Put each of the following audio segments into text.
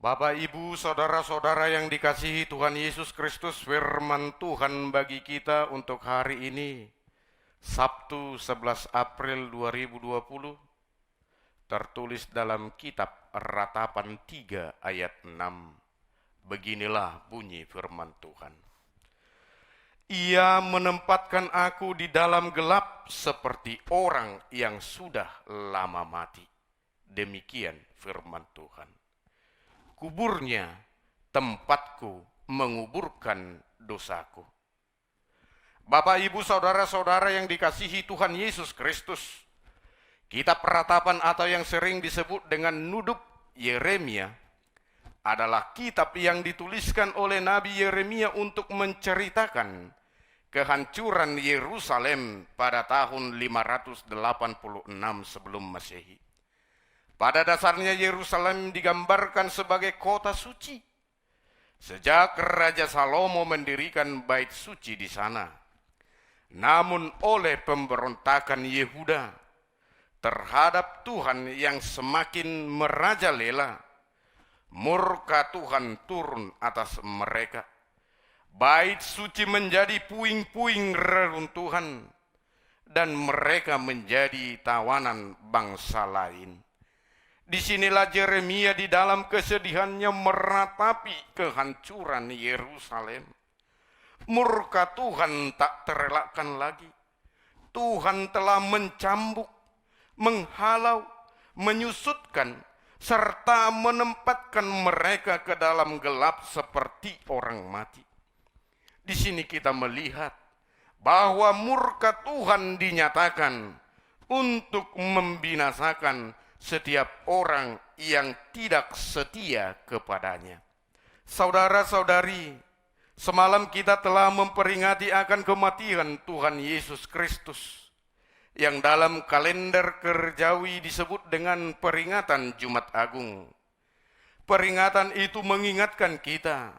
Bapak, Ibu, saudara-saudara yang dikasihi Tuhan Yesus Kristus, firman Tuhan bagi kita untuk hari ini, Sabtu 11 April 2020, tertulis dalam kitab Ratapan 3 ayat 6. Beginilah bunyi firman Tuhan. Ia menempatkan aku di dalam gelap seperti orang yang sudah lama mati. Demikian firman Tuhan. Kuburnya tempatku menguburkan dosaku. Bapak, Ibu, saudara-saudara yang dikasihi Tuhan Yesus Kristus, kitab Ratapan atau yang sering disebut dengan Nubuat Yeremia adalah kitab yang dituliskan oleh Nabi Yeremia untuk menceritakan kehancuran Yerusalem pada tahun 586 sebelum Masehi. Pada dasarnya Yerusalem digambarkan sebagai kota suci. Sejak Raja Salomo mendirikan bait suci di sana. Namun oleh pemberontakan Yehuda terhadap Tuhan yang semakin merajalela, murka Tuhan turun atas mereka. Bait suci menjadi puing-puing reruntuhan dan mereka menjadi tawanan bangsa lain. Disinilah Yeremia di dalam kesedihannya meratapi kehancuran Yerusalem. Murka Tuhan tak terelakkan lagi. Tuhan telah mencambuk, menghalau, menyusutkan, serta menempatkan mereka ke dalam gelap seperti orang mati. Di sini kita melihat bahwa murka Tuhan dinyatakan untuk membinasakan setiap orang yang tidak setia kepadanya. Saudara-saudari, semalam kita telah memperingati akan kematian Tuhan Yesus Kristus yang dalam kalender Gerejawi disebut dengan peringatan Jumat Agung. Peringatan itu mengingatkan kita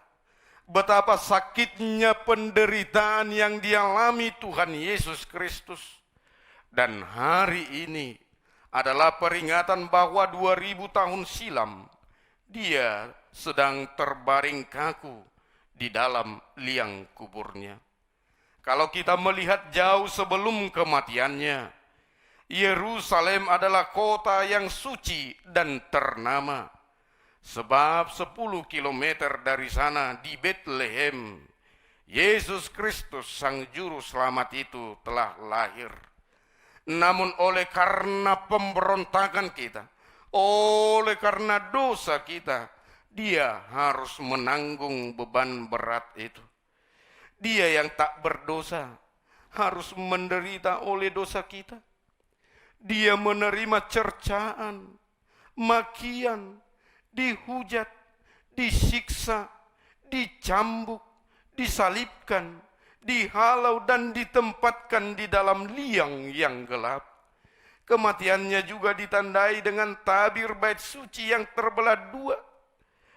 betapa sakitnya penderitaan yang dialami Tuhan Yesus Kristus. Dan hari ini adalah peringatan bahwa 2000 tahun silam dia sedang terbaring kaku di dalam liang kuburnya. Kalau kita melihat jauh sebelum kematiannya, Yerusalem adalah kota yang suci dan ternama. Sebab 10 kilometer dari sana di Bethlehem, Yesus Kristus Sang Juru Selamat itu telah lahir. Namun oleh karena pemberontakan kita, oleh karena dosa kita, dia harus menanggung beban berat itu. Dia yang tak berdosa harus menderita oleh dosa kita. Dia menerima cercaan, makian, dihujat, disiksa, dicambuk, disalibkan, dihalau dan ditempatkan di dalam liang yang gelap. Kematiannya juga ditandai dengan tabir bait suci yang terbelah dua,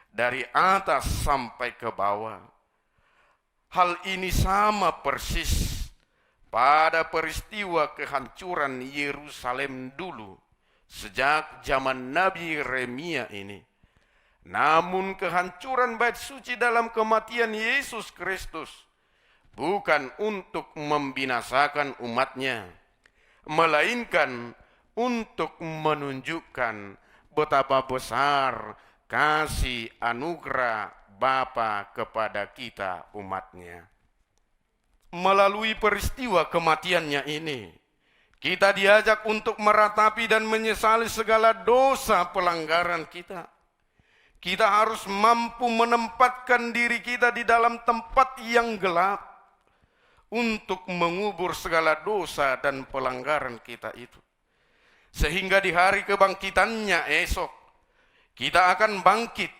dari atas sampai ke bawah. Hal ini sama persis pada peristiwa kehancuran Yerusalem dulu, sejak zaman Nabi Yeremia ini. Namun kehancuran bait suci dalam kematian Yesus Kristus bukan untuk membinasakan umatnya, melainkan untuk menunjukkan betapa besar kasih anugerah Bapa kepada kita umatnya. Melalui peristiwa kematiannya ini, kita diajak untuk meratapi dan menyesali segala dosa pelanggaran kita. Kita harus mampu menempatkan diri kita di dalam tempat yang gelap untuk mengubur segala dosa dan pelanggaran kita itu. Sehingga di hari kebangkitannya esok, kita akan bangkit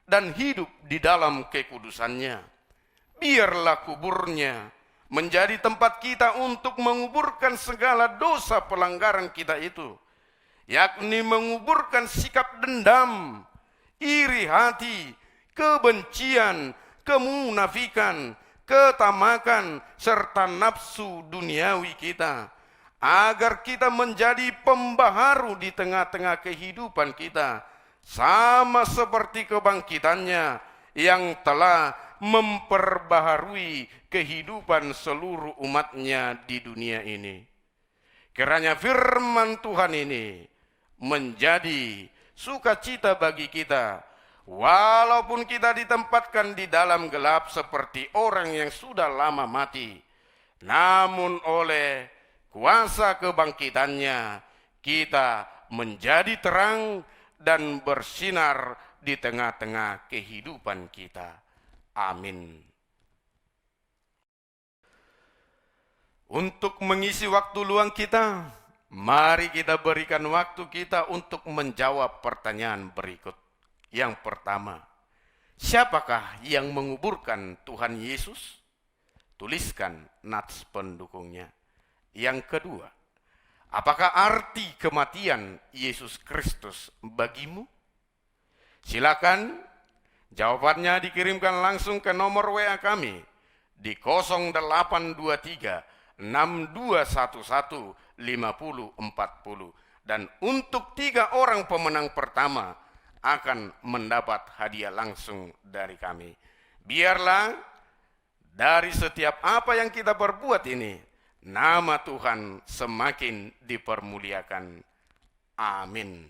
dan hidup di dalam kekudusannya. Biarlah kuburnya menjadi tempat kita untuk menguburkan segala dosa pelanggaran kita itu, yakni menguburkan sikap dendam, iri hati, kebencian, kemunafikan, ketamakan, serta nafsu duniawi kita, agar kita menjadi pembaharu di tengah-tengah kehidupan kita, sama seperti kebangkitannya yang telah memperbaharui kehidupan seluruh umatnya di dunia ini. Kiranya firman Tuhan ini menjadi sukacita bagi kita, walaupun kita ditempatkan di dalam gelap seperti orang yang sudah lama mati, namun oleh kuasa kebangkitannya kita menjadi terang dan bersinar di tengah-tengah kehidupan kita. Amin. Untuk mengisi waktu luang kita, mari kita berikan waktu kita untuk menjawab pertanyaan berikut. Yang pertama, siapakah yang menguburkan Tuhan Yesus? Tuliskan nats pendukungnya. Yang kedua, apakah arti kematian Yesus Kristus bagimu? Silakan jawabannya dikirimkan langsung ke nomor WA kami di 0823 6211 5040, dan untuk 3 orang pemenang pertama akan mendapat hadiah langsung dari kami. Biarlah dari setiap apa yang kita perbuat ini, nama Tuhan semakin dipermuliakan. Amin.